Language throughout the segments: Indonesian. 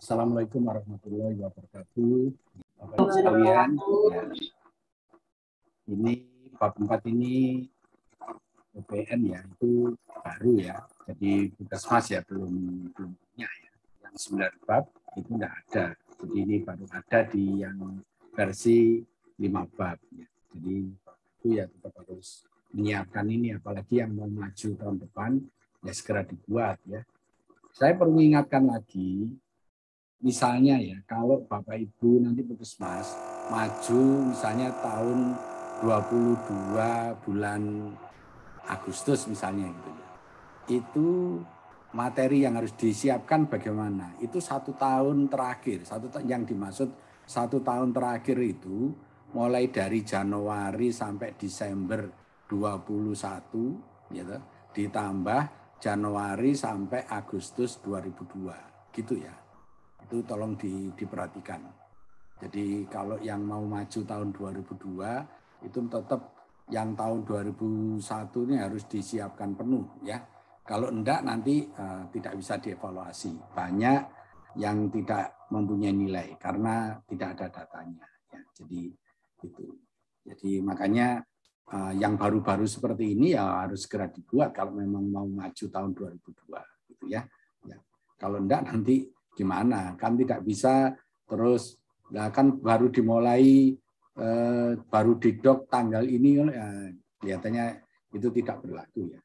Assalamualaikum warahmatullahi wabarakatuh. Bapak Ibu sekalian, ya, ini bab 4 ini UPN ya, itu baru ya. Jadi Puskesmas ya belum punya ya. Yang 9 bab itu enggak ada. Jadi ini baru ada di yang versi 5 bab ya. Jadi itu ya tetap harus menyiapkan ini, apalagi yang mau maju tahun depan ya segera dibuat ya. Saya perlu ingatkan lagi, misalnya ya, kalau Bapak Ibu nanti Puskesmas maju misalnya tahun 22 bulan Agustus misalnya gitu ya. Itu materi yang harus disiapkan bagaimana? Itu 1 tahun terakhir, yang dimaksud 1 tahun terakhir itu mulai dari Januari sampai Desember 21 gitu, ditambah Januari sampai Agustus 2002 gitu ya. Itu tolong diperhatikan. Jadi kalau yang mau maju tahun 2002 itu tetap yang tahun 2001 ini harus disiapkan penuh ya. Kalau enggak nanti tidak bisa dievaluasi. Banyak yang tidak mempunyai nilai karena tidak ada datanya ya. Jadi itu. Jadi makanya yang baru-baru seperti ini ya harus segera dibuat kalau memang mau maju tahun 2002 gitu ya. Ya. Kalau enggak nanti gimana? Kan tidak bisa terus kan baru dimulai baru didok tanggal ini kelihatannya itu tidak berlaku ya.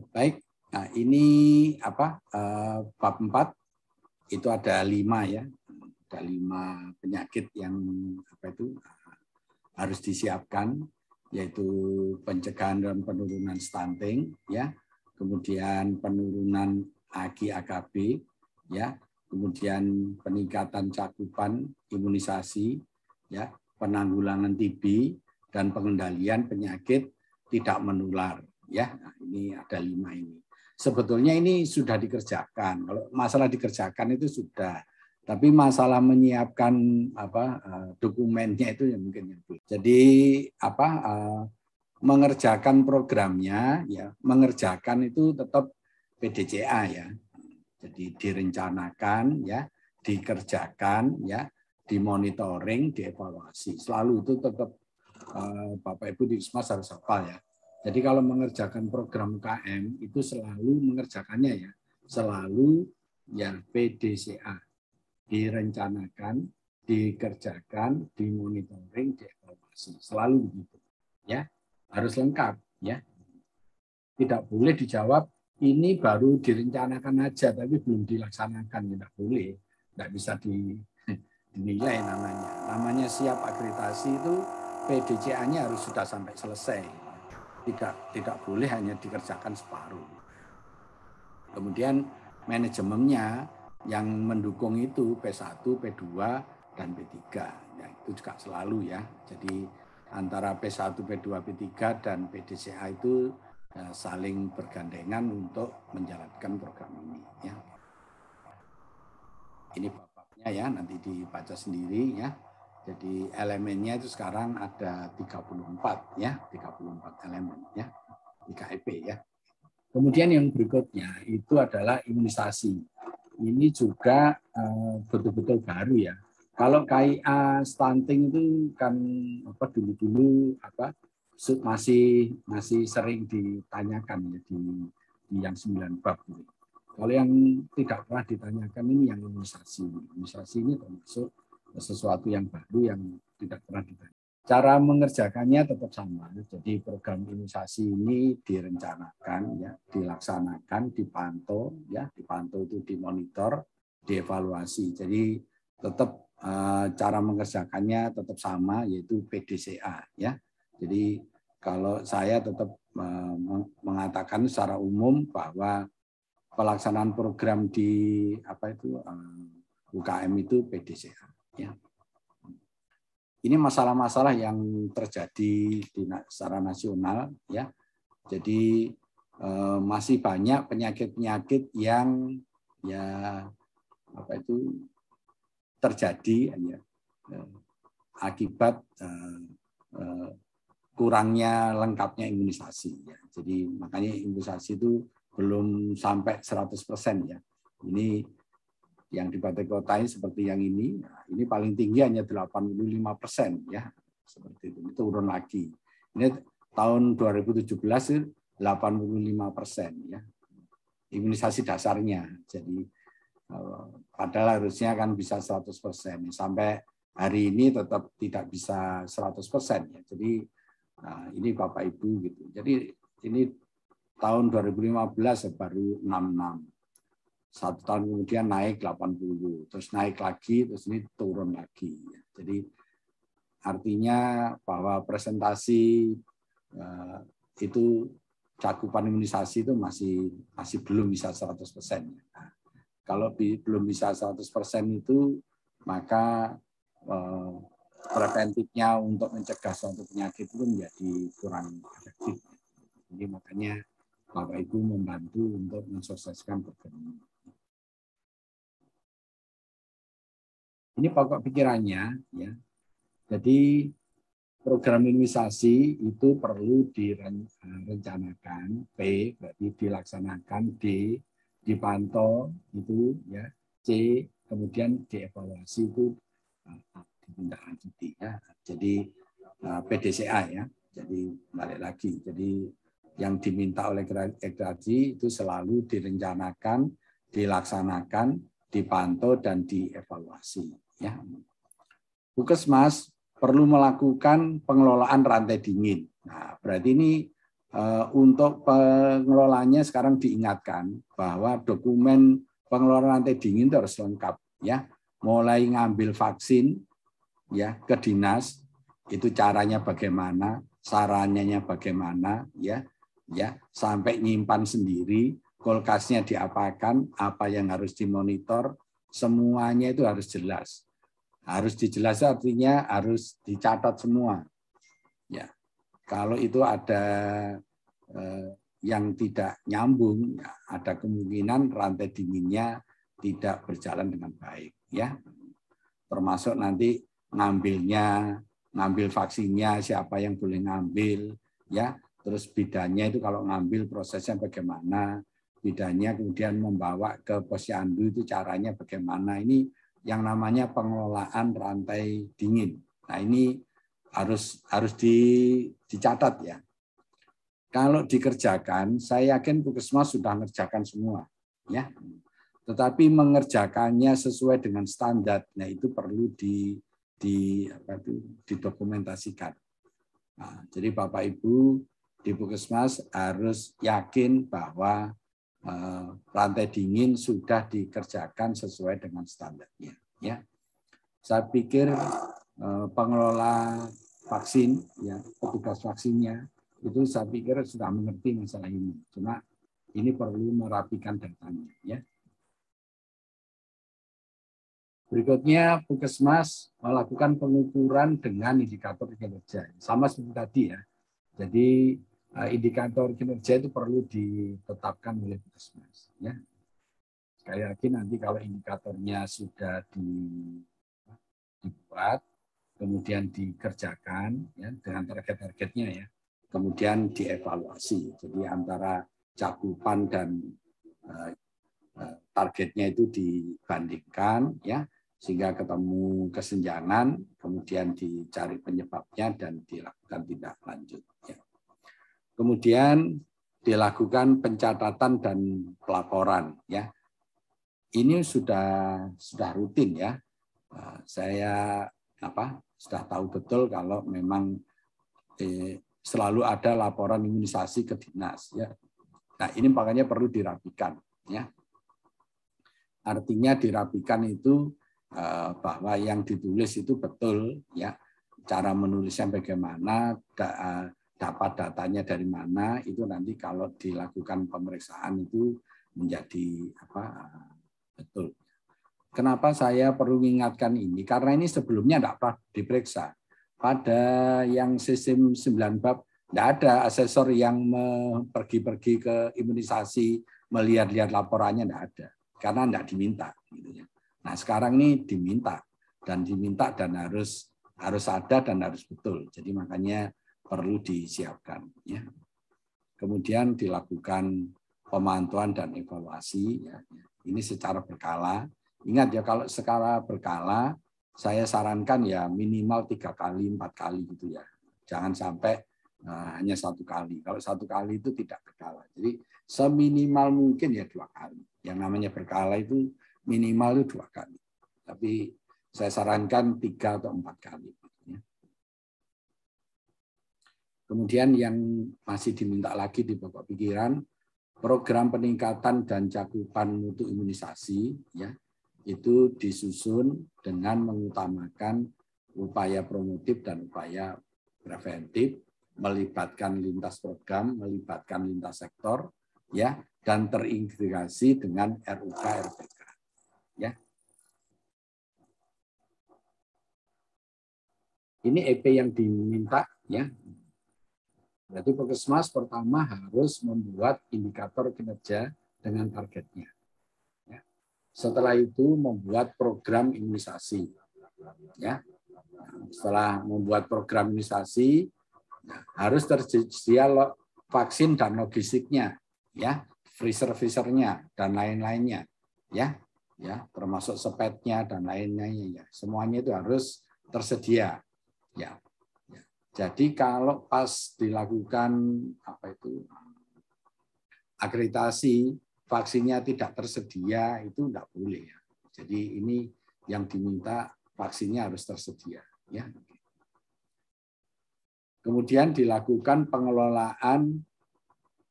Baik, nah ini apa bab 4 itu ada 5 ya, ada 5 penyakit yang apa itu harus disiapkan, yaitu pencegahan dan penurunan stunting ya, kemudian penurunan AGI-AKB ya, kemudian peningkatan cakupan imunisasi ya, penanggulangan TB dan pengendalian penyakit tidak menular ya. Nah, ini ada 5 ini. Sebetulnya ini sudah dikerjakan. Kalau masalah dikerjakan itu sudah, tapi masalah menyiapkan dokumennya itu yang mungkin yang belum. Jadi mengerjakan programnya ya, mengerjakan itu tetap PDCA ya. Jadi direncanakan ya, dikerjakan ya, dimonitoring, dievaluasi. Selalu itu tetap Bapak Ibu di Puskesmas harus hafal ya. Jadi kalau mengerjakan program KM itu selalu mengerjakannya ya, selalu ya PDCA, direncanakan, dikerjakan, dimonitoring, dievaluasi. Selalu begitu ya, harus lengkap ya. Tidak boleh dijawab ini baru direncanakan aja tapi belum dilaksanakan, tidak boleh, tidak bisa dinilai namanya. Namanya siap akreditasi itu PDCA-nya harus sudah sampai selesai. Tidak boleh hanya dikerjakan separuh. Kemudian manajemennya yang mendukung itu P1, P2, dan P3. Ya, itu juga selalu ya. Jadi antara P1, P2, P3, dan PDCA itu saling bergandengan untuk menjalankan program ini. Ya. Ini bapaknya ya, nanti dibaca sendiri ya. Jadi elemennya itu sekarang ada 34 ya, 34 elemen ya, di KEP ya. Kemudian yang berikutnya itu adalah imunisasi. Ini juga betul-betul baru ya. Kalau KIA stunting itu kan dulu-dulu masih sering ditanyakan ya di yang 9 bab ini. Kalau yang tidak pernah ditanyakan ini yang imunisasi. Imunisasi ini termasuk sesuatu yang baru yang tidak pernah ditanya. Cara mengerjakannya tetap sama. Jadi program imunisasi ini direncanakan, ya, dilaksanakan, dipantau, ya, dipantau itu dimonitor, dievaluasi. Jadi tetap cara mengerjakannya tetap sama, yaitu PDCA, ya. Jadi kalau saya tetap mengatakan secara umum bahwa pelaksanaan program di UKM itu PDCA, ya. Ini masalah-masalah yang terjadi secara nasional ya. Jadi masih banyak penyakit-penyakit yang ya terjadi ya, akibat kurangnya lengkapnya imunisasi ya. Jadi makanya imunisasi itu belum sampai 100% ya. Ini yang di Balai Kota ini seperti yang ini paling tinggi hanya 85% ya, seperti itu. Ini turun lagi. Ini tahun 2017 85% ya, imunisasi dasarnya. Jadi padahal harusnya kan bisa 100%. Sampai hari ini tetap tidak bisa 100% ya. Jadi ini Bapak Ibu gitu. Jadi ini tahun 2015 baru 66. 1 tahun kemudian naik 80, terus naik lagi, terus ini turun lagi. Jadi artinya bahwa presentasi itu cakupan imunisasi itu masih belum bisa 100%. Nah, kalau belum bisa 100% itu, maka preventifnya untuk mencegah suatu penyakit itu menjadi kurang efektif. Jadi makanya Bapak Ibu membantu untuk mensukseskan program ini. Ini pokok pikirannya, ya. Jadi program imunisasi itu perlu direncanakan, P berarti dilaksanakan, D dipantau itu, ya, C kemudian dievaluasi itu ditindaklanjuti, ya. Jadi PDCA ya. Jadi balik lagi. Jadi yang diminta oleh Ekdadi itu selalu direncanakan, dilaksanakan, dipantau dan dievaluasi. Ya. Puskesmas perlu melakukan pengelolaan rantai dingin. Nah, berarti ini untuk pengelolanya sekarang diingatkan bahwa dokumen pengelolaan rantai dingin itu harus lengkap, ya. Mulai ngambil vaksin, ya, ke dinas itu caranya bagaimana, sarannya bagaimana, ya, sampai nyimpan sendiri, kulkasnya diapakan, apa yang harus dimonitor, semuanya itu harus jelas. Harus dijelaskan artinya harus dicatat semua. Ya. Kalau itu ada yang tidak nyambung, ya, ada kemungkinan rantai dinginnya tidak berjalan dengan baik, ya. Termasuk nanti ngambil vaksinnya, siapa yang boleh ngambil, ya. Terus bidannya itu kalau ngambil prosesnya bagaimana, bidannya kemudian membawa ke posyandu itu caranya bagaimana. Ini yang namanya pengelolaan rantai dingin. Nah, ini harus dicatat ya. Kalau dikerjakan, saya yakin Puskesmas sudah mengerjakan semua, ya. Tetapi mengerjakannya sesuai dengan standar, nah itu perlu didokumentasikan. Nah, jadi Bapak Ibu di Puskesmas harus yakin bahwa rantai dingin sudah dikerjakan sesuai dengan standarnya. Ya, saya pikir pengelola vaksin, ya, petugas vaksinnya itu saya pikir sudah mengerti masalah ini. Cuma ini perlu merapikan datanya. Ya. Berikutnya Puskesmas melakukan pengukuran dengan indikator kinerja, sama seperti tadi ya. Jadi indikator kinerja itu perlu ditetapkan oleh Puskesmas. Ya. Sekali lagi nanti kalau indikatornya sudah dibuat, kemudian dikerjakan ya, dengan target-targetnya ya, kemudian dievaluasi. Jadi antara cakupan dan targetnya itu dibandingkan ya, sehingga ketemu kesenjangan, kemudian dicari penyebabnya dan dilakukan tindak lanjut. Ya. Kemudian dilakukan pencatatan dan pelaporan. Ya, ini sudah rutin ya. Saya sudah tahu betul kalau memang selalu ada laporan imunisasi ke dinas. Ya. Nah, ini makanya perlu dirapikan. Ya. Artinya dirapikan itu bahwa yang ditulis itu betul, ya, cara menulisnya bagaimana, dapat datanya dari mana, itu nanti kalau dilakukan pemeriksaan itu menjadi betul. Kenapa saya perlu mengingatkan ini? Karena ini sebelumnya tidak pernah diperiksa. Pada yang sistem 9 bab tidak ada asesor yang pergi-pergi ke imunisasi, melihat-lihat laporannya, tidak ada. Karena tidak diminta. Gitu ya. Nah, sekarang ini diminta dan harus ada dan harus betul. Jadi makanya perlu disiapkan. Ya. Kemudian dilakukan pemantauan dan evaluasi. Ya. Ini secara berkala. Ingat ya, kalau secara berkala, saya sarankan ya minimal 3 kali, 4 kali gitu ya. Jangan sampai hanya 1 kali. Kalau 1 kali itu tidak berkala. Jadi seminimal mungkin ya 2 kali. Yang namanya berkala itu minimal itu 2 kali. Tapi saya sarankan 3 atau 4 kali. Kemudian yang masih diminta lagi di pokok pikiran, program peningkatan dan cakupan mutu imunisasi ya itu disusun dengan mengutamakan upaya promotif dan upaya preventif, melibatkan lintas program, melibatkan lintas sektor ya dan terintegrasi dengan RUK RPK ya. Ini EP yang diminta ya. Berarti Puskesmas pertama harus membuat indikator kinerja dengan targetnya. Ya. Setelah itu membuat program imunisasi. Ya. Setelah membuat program imunisasi, harus tersedia vaksin dan logistiknya, ya, freezer-freezernya dan lain-lainnya, ya, termasuk sepetnya dan lain-lainnya, ya. Semuanya itu harus tersedia, ya. Jadi kalau pas dilakukan akreditasi vaksinnya tidak tersedia itu tidak boleh ya. Jadi ini yang diminta vaksinnya harus tersedia ya. Kemudian dilakukan pengelolaan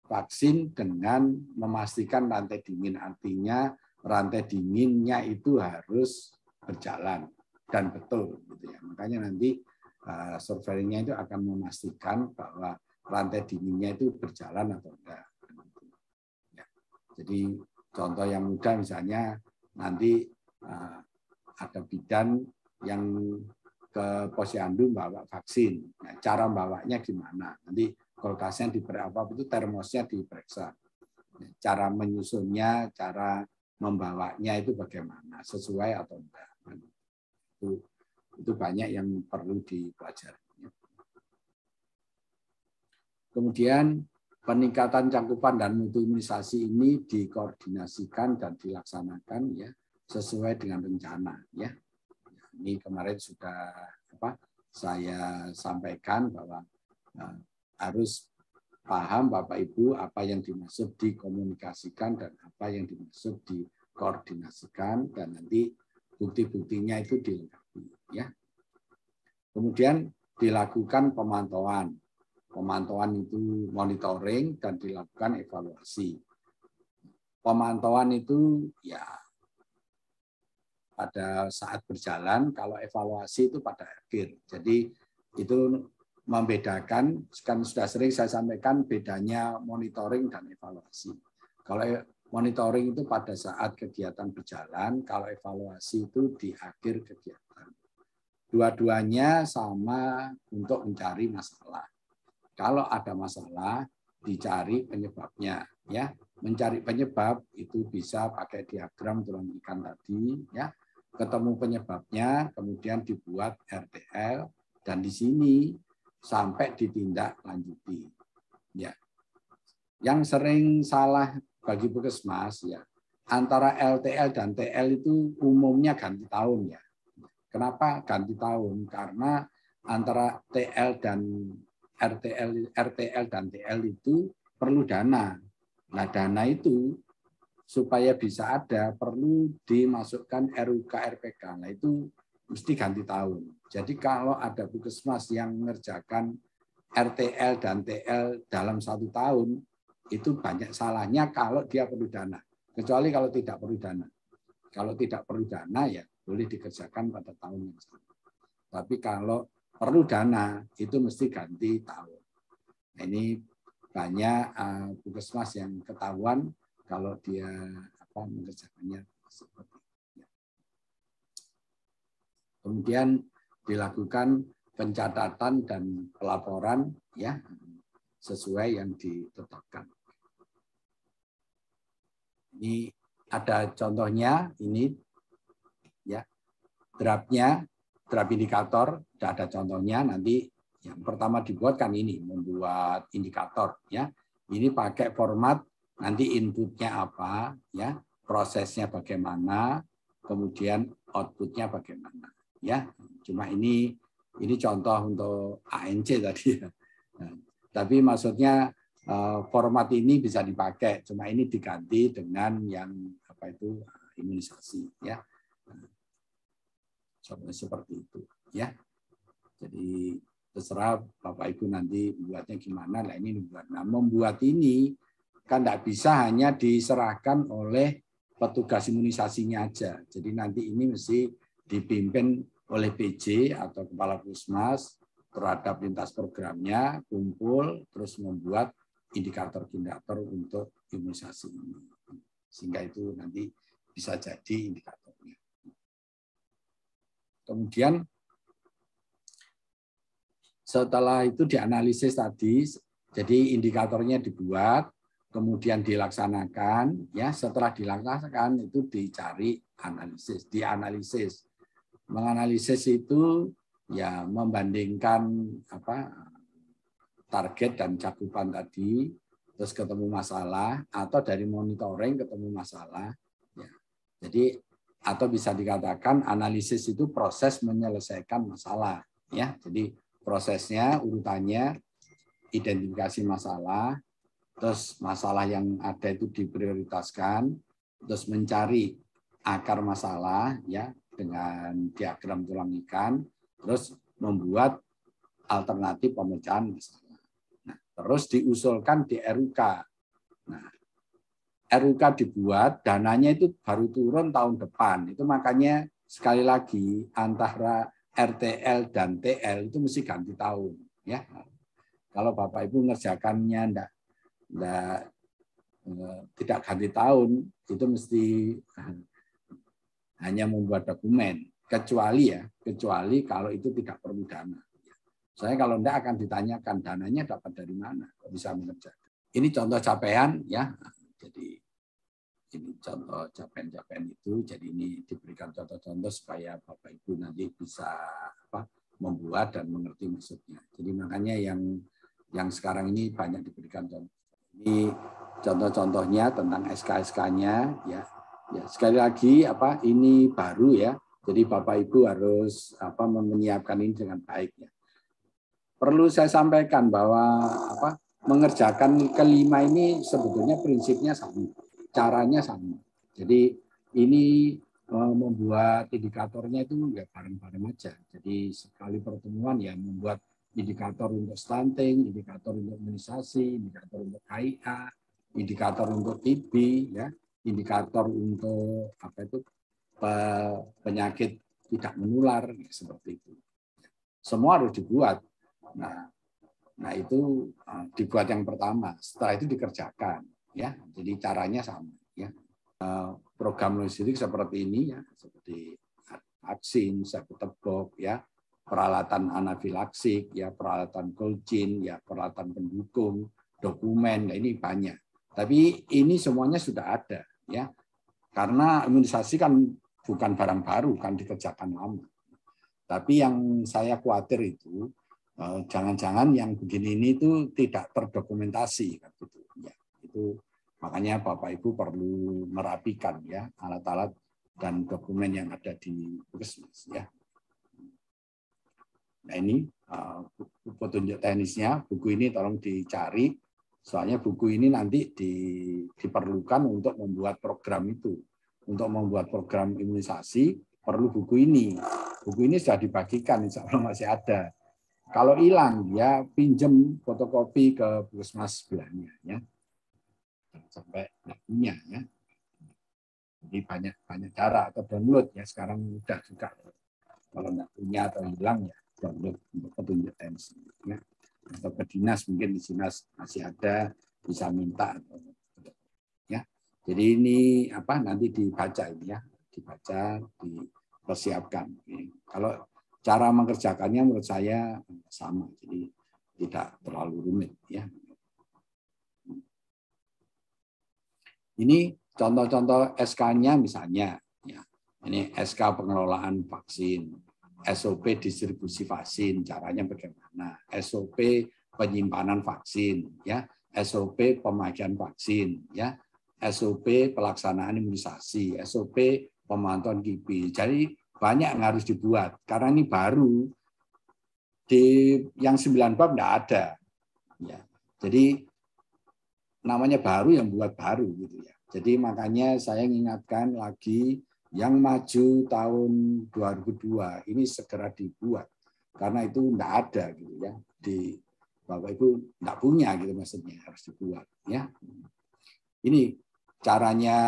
vaksin dengan memastikan rantai dingin, artinya rantai dinginnya itu harus berjalan dan betul gitu ya. Makanya nanti surveinya itu akan memastikan bahwa rantai dinginnya itu berjalan atau enggak. Ya. Jadi contoh yang mudah misalnya nanti ada bidan yang ke posyandu bawa vaksin. Nah, cara bawanya gimana? Nanti kulkasnya itu termosnya diperiksa. Cara menyusunnya, cara membawanya itu bagaimana? Sesuai atau enggak? Itu banyak yang perlu dipelajari. Kemudian peningkatan cakupan dan mutu imunisasi ini dikoordinasikan dan dilaksanakan ya sesuai dengan rencana ya. Ini kemarin sudah saya sampaikan bahwa harus paham Bapak Ibu apa yang dimaksud dikomunikasikan dan apa yang dimaksud dikoordinasikan dan nanti bukti-buktinya itu dilengkapi ya. Kemudian dilakukan pemantauan. Pemantauan itu monitoring dan dilakukan evaluasi. Pemantauan itu ya pada saat berjalan, kalau evaluasi itu pada akhir. Jadi itu membedakan, kan sudah sering saya sampaikan bedanya monitoring dan evaluasi. Kalau monitoring itu pada saat kegiatan berjalan, kalau evaluasi itu di akhir kegiatan. Dua-duanya sama untuk mencari masalah. Kalau ada masalah, dicari penyebabnya. Ya, mencari penyebab itu bisa pakai diagram tulang ikan tadi. Ya, ketemu penyebabnya, kemudian dibuat RTL dan di sini sampai ditindaklanjuti. Ya, yang sering salah bagi Puskesmas ya antara LTL dan TL itu umumnya ganti tahun ya. Kenapa ganti tahun? Karena antara TL dan RTL dan TL itu perlu dana. Nah, dana itu supaya bisa ada perlu dimasukkan RUK RPK. Nah, itu mesti ganti tahun. Jadi kalau ada Puskesmas yang mengerjakan RTL dan TL dalam 1 tahun, itu banyak salahnya kalau dia perlu dana. Kecuali kalau tidak perlu dana. Kalau tidak perlu dana ya boleh dikerjakan pada tahun yang sama. Tapi kalau perlu dana itu mesti ganti tahun. Nah, ini banyak Puskesmas yang ketahuan kalau dia mengerjakannya seperti itu. Kemudian dilakukan pencatatan dan pelaporan ya sesuai yang ditetapkan. Ini ada contohnya ini ya draftnya, draft indikator, sudah ada contohnya. Nanti yang pertama dibuat kan ini membuat indikator ya. Ini pakai format nanti inputnya apa, ya, prosesnya bagaimana, kemudian outputnya bagaimana, ya. Cuma ini contoh untuk ANC tadi. Nah, tapi maksudnya format ini bisa dipakai, cuma ini diganti dengan yang apa itu imunisasi, ya. Seperti itu, ya. Jadi terserah Bapak Ibu nanti buatnya gimana. Lah ini dibuat. Nah, membuat ini kan tidak bisa hanya diserahkan oleh petugas imunisasinya aja. Jadi nanti ini mesti dipimpin oleh PJ atau Kepala Puskesmas terhadap lintas programnya, kumpul, terus membuat indikator-indikator untuk imunisasi ini. Sehingga itu nanti bisa jadi indikatornya. Kemudian setelah itu dianalisis tadi, jadi indikatornya dibuat, kemudian dilaksanakan, ya setelah dilaksanakan itu dicari analisis, dianalisis. Menganalisis itu ya membandingkan apa target dan cakupan tadi, terus ketemu masalah, atau dari monitoring ketemu masalah. Ya. Jadi atau bisa dikatakan analisis itu proses menyelesaikan masalah, ya. Jadi prosesnya, urutannya, identifikasi masalah, terus masalah yang ada itu diprioritaskan, terus mencari akar masalah, ya, dengan diagram tulang ikan, terus membuat alternatif pemecahan masalah. Nah, terus diusulkan di RUK. Nah, RUK dibuat, dananya itu baru turun tahun depan. Itu makanya sekali lagi antara RTL dan TL itu mesti ganti tahun, ya. Kalau Bapak Ibu ngerjakannya tidak ganti tahun, itu mesti hanya membuat dokumen, kecuali kalau itu tidak perlu dana. Saya kalau tidak akan ditanyakan dananya dapat dari mana, bisa mengerjakan. Ini contoh capaian, ya. Jadi ini contoh capaian-capaian itu, jadi ini diberikan contoh-contoh supaya Bapak Ibu nanti bisa membuat dan mengerti maksudnya. Jadi makanya yang sekarang ini banyak diberikan contoh. Ini contoh-contohnya tentang SK-SK-nya, ya. Ya, sekali lagi ini baru, ya. Jadi Bapak Ibu harus menyiapkan ini dengan baik, ya. Perlu saya sampaikan bahwa mengerjakan kelima ini sebetulnya prinsipnya sama. Caranya sama. Jadi ini membuat indikatornya itu ya bareng-bareng aja. Jadi sekali pertemuan ya membuat indikator untuk stunting, indikator untuk imunisasi, indikator untuk KIA, indikator untuk TB, ya, indikator untuk penyakit tidak menular, seperti itu. Semua harus dibuat. Nah itu dibuat yang pertama. Setelah itu dikerjakan. Ya, jadi caranya sama, ya. Program logistik seperti ini, ya, seperti vaksin, sebutebok, ya, peralatan anafilaksik, ya, peralatan cold chain, ya, peralatan pendukung, dokumen, nah ini banyak. Tapi ini semuanya sudah ada, ya, karena imunisasi kan bukan barang baru, kan dikerjakan lama. Tapi yang saya khawatir itu jangan-jangan yang begini ini itu tidak terdokumentasi, gitu. Ya. Itu makanya Bapak Ibu perlu merapikan, ya, alat-alat dan dokumen yang ada di Puskesmas, ya. Nah ini petunjuk teknisnya, buku ini tolong dicari, soalnya buku ini nanti diperlukan untuk membuat program itu. Untuk membuat program imunisasi perlu buku ini. Buku ini sudah dibagikan, insya Allah masih ada. Kalau hilang, ya pinjem fotokopi ke Puskesmas sebelahnya, ya. Sampai nggak punya, ya. Jadi banyak cara, atau download, ya, sekarang mudah juga. Kalau nggak punya atau hilang, ya download untuk petunjuk teknis, ya. Atau ke dinas, mungkin di dinas masih ada, bisa minta, ya. Jadi ini nanti dibaca ini, ya, dibaca, dipersiapkan. Kalau cara mengerjakannya menurut saya sama, jadi tidak terlalu rumit, ya. Ini contoh-contoh SK-nya misalnya, ya. Ini SK pengelolaan vaksin, SOP distribusi vaksin, caranya bagaimana, SOP penyimpanan vaksin, ya. SOP pemakaian vaksin, ya, SOP pelaksanaan imunisasi, SOP pemantauan KIPI. Jadi banyak yang harus dibuat karena ini baru, di yang 9 bab enggak ada. Ya. Jadi namanya baru yang buat baru gitu ya. Jadi makanya saya mengingatkan lagi yang maju tahun 2002 ini segera dibuat karena itu enggak ada gitu ya. Di Bapak Ibu enggak punya gitu maksudnya, harus dibuat ya. Ini caranya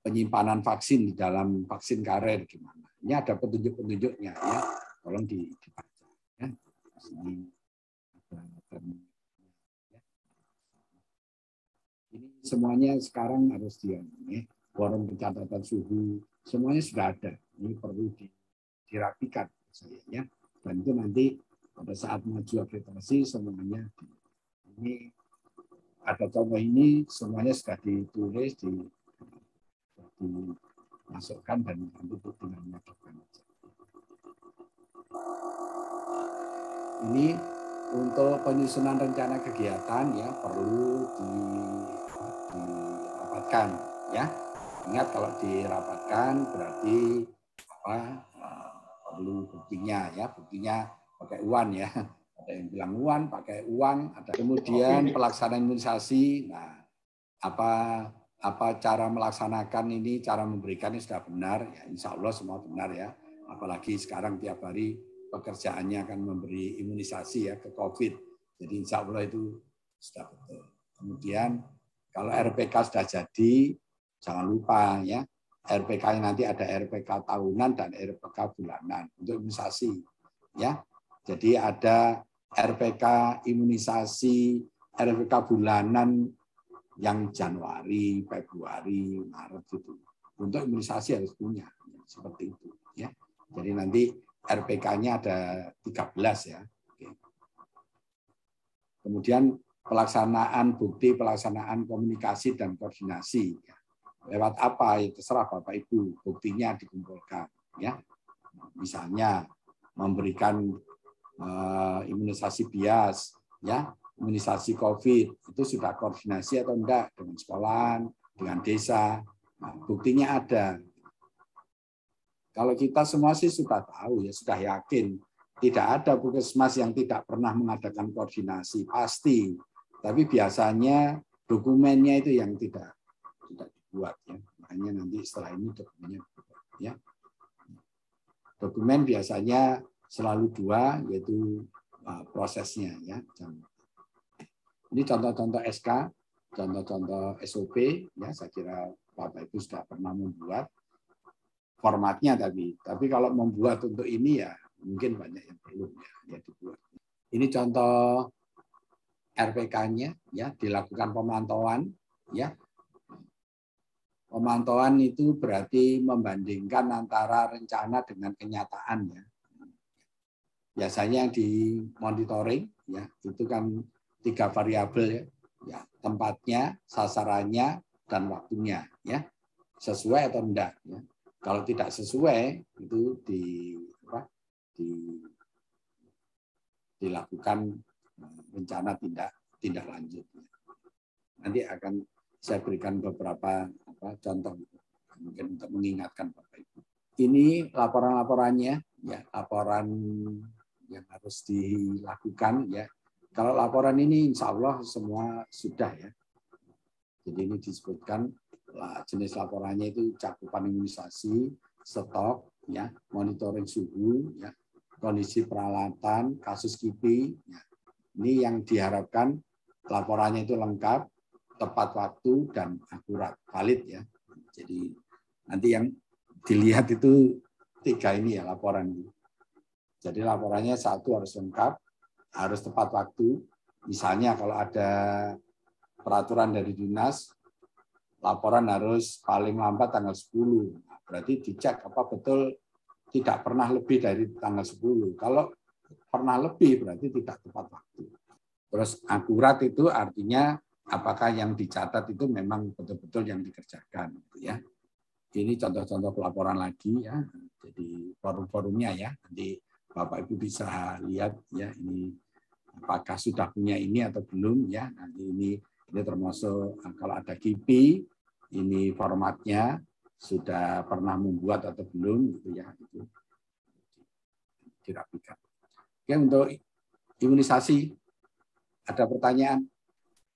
penyimpanan vaksin di dalam vaksin karet gimana. Ini ada petunjuk-petunjuknya ya. Tolong dibaca ya. Ini semuanya sekarang harus forum pencatatan suhu, semuanya sudah ada. Ini perlu dirapikan ya. Dan itu nanti pada saat maju akreditasi semuanya ini ada contoh ini semuanya sudah ditulis, dimasukkan dan nanti tinggal menyatakan. Ini untuk penyusunan rencana kegiatan ya perlu dirapatkan ya. Ingat kalau dirapatkan berarti perlu buktinya ya, buktinya pakai uang ya. Ada yang bilang uang, pakai uang, ada kemudian pelaksanaan imunisasi. Nah, apa cara melaksanakan ini, cara memberikannya sudah benar ya, insya Allah semua benar ya. Apalagi sekarang tiap hari pekerjaannya akan memberi imunisasi ya ke COVID. Jadi insya Allah itu sudah betul. Kemudian kalau RPK sudah jadi, jangan lupa ya, RPK nanti ada RPK tahunan dan RPK bulanan untuk imunisasi. Ya, jadi ada RPK imunisasi, RPK bulanan yang Januari, Februari, Maret itu. Untuk imunisasi harus punya seperti itu. Ya, jadi nanti RPK-nya ada 13 ya. Oke. Kemudian pelaksanaan bukti, pelaksanaan komunikasi dan koordinasi. Lewat apa? Ya, terserah Bapak Ibu. Buktinya dikumpulkan. Ya, misalnya memberikan imunisasi bias, ya, imunisasi COVID itu sudah koordinasi atau enggak dengan sekolah, dengan desa. Nah, buktinya ada. Kalau kita semua sih sudah tahu ya, sudah yakin. Tidak ada puskesmas yang tidak pernah mengadakan koordinasi, pasti. Tapi biasanya dokumennya itu yang tidak dibuat ya. Makanya nanti setelah ini dokumennya dibuat ya. Dokumen biasanya selalu 2, yaitu prosesnya ya. Ini contoh-contoh SK, contoh-contoh SOP ya, saya kira Bapak Ibu sudah pernah membuat formatnya tapi kalau membuat untuk ini ya mungkin banyak yang belum ya dibuat. Ini contoh RPK-nya ya, dilakukan pemantauan ya. Pemantauan itu berarti membandingkan antara rencana dengan kenyataan ya. Biasanya di monitoring ya, itu kan 3 variabel ya. Ya, tempatnya, sasarannya dan waktunya ya. Sesuai atau enggak ya. Kalau tidak sesuai itu dilakukan rencana tindak lanjut. Nanti akan saya berikan beberapa contoh mungkin untuk mengingatkan Bapak Ibu. Ini laporan-laporannya ya, laporan yang harus dilakukan ya. Kalau laporan ini insya Allah semua sudah ya. Jadi ini disebutkan jenis laporannya itu cakupan imunisasi, stok, ya, monitoring suhu, ya, kondisi peralatan, kasus KIPI. Ya. Ini yang diharapkan laporannya itu lengkap, tepat waktu dan akurat, valid ya. Jadi nanti yang dilihat itu 3 ini ya laporan ini. Jadi laporannya 1 harus lengkap, harus tepat waktu. Misalnya kalau ada peraturan dari dinas, laporan harus paling lambat tanggal 10. Nah, berarti dicek apa betul tidak pernah lebih dari tanggal 10. Kalau pernah lebih berarti tidak tepat waktu. Terus akurat itu artinya apakah yang dicatat itu memang betul-betul yang dikerjakan. Ya. Ini contoh-contoh pelaporan lagi ya. Jadi forum-forumnya ya. Nanti Bapak Ibu bisa lihat ya ini apakah sudah punya ini atau belum ya. Nanti ini termasuk kalau ada KIPI, ini formatnya sudah pernah membuat atau belum gitu ya, itu dirapikan. Oke, untuk imunisasi ada pertanyaan?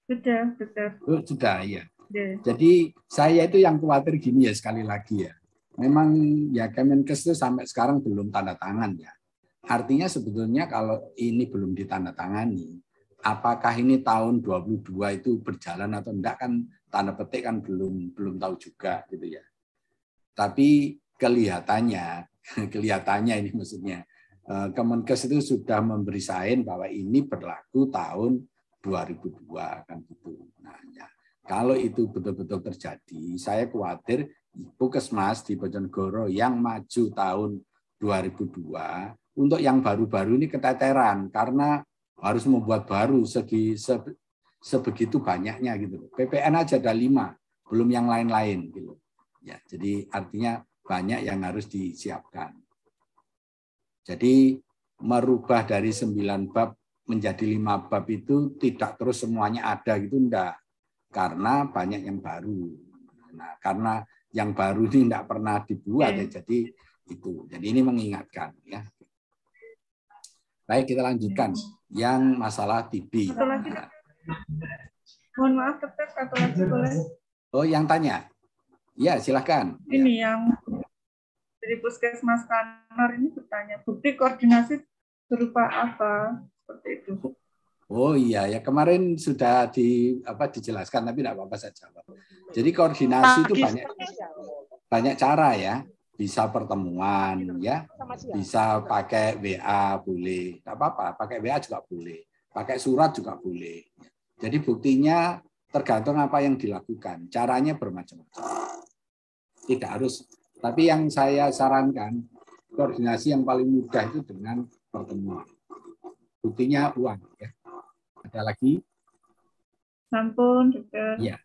Sudah ya. Jadi saya itu yang khawatir gini ya, sekali lagi ya. Memang ya Kemenkes itu sampai sekarang belum tanda tangan ya. Artinya sebetulnya kalau ini belum ditandatangani, apakah ini tahun 22 itu berjalan atau enggak kan tanda petik kan belum tahu juga gitu ya. Tapi kelihatannya ini maksudnya Kemenkes itu sudah memberi sign bahwa ini berlaku tahun 2002 kan gitu. Nah, ya. Kalau itu betul-betul terjadi, saya khawatir Puskesmas di Bojonegoro yang maju tahun 2002 untuk yang baru-baru ini keteteran karena harus membuat baru sebegitu banyaknya gitu. PPN aja ada 5, belum yang lain-lain gitu. Ya, jadi artinya banyak yang harus disiapkan. Jadi merubah dari 9 bab menjadi 5 bab itu tidak terus semuanya ada gitu, enggak. Karena banyak yang baru. Nah, karena yang baru ini tidak pernah dibuat ya, jadi itu. Jadi ini mengingatkan ya. Baik, kita lanjutkan yang masalah TB. Nah. Mohon maaf, Dokter, satu lagi boleh? Oh, yang tanya? Ya, silakan. Ini ya. Yang dari Puskesmas Kanor ini bertanya, bukti koordinasi berupa apa? Seperti itu. Oh iya ya, kemarin sudah dijelaskan, tapi tidak apa-apa saya jawab. Jadi koordinasi itu banyak cara ya, bisa pertemuan ya, bisa pakai WA boleh, tidak apa-apa, pakai WA juga boleh, pakai surat juga boleh. Jadi buktinya tergantung apa yang dilakukan, caranya bermacam-macam. Tidak harus, tapi yang saya sarankan koordinasi yang paling mudah itu dengan pertemuan. Buktinya uang ya. Ada lagi? Sampun, Dokter. Ya,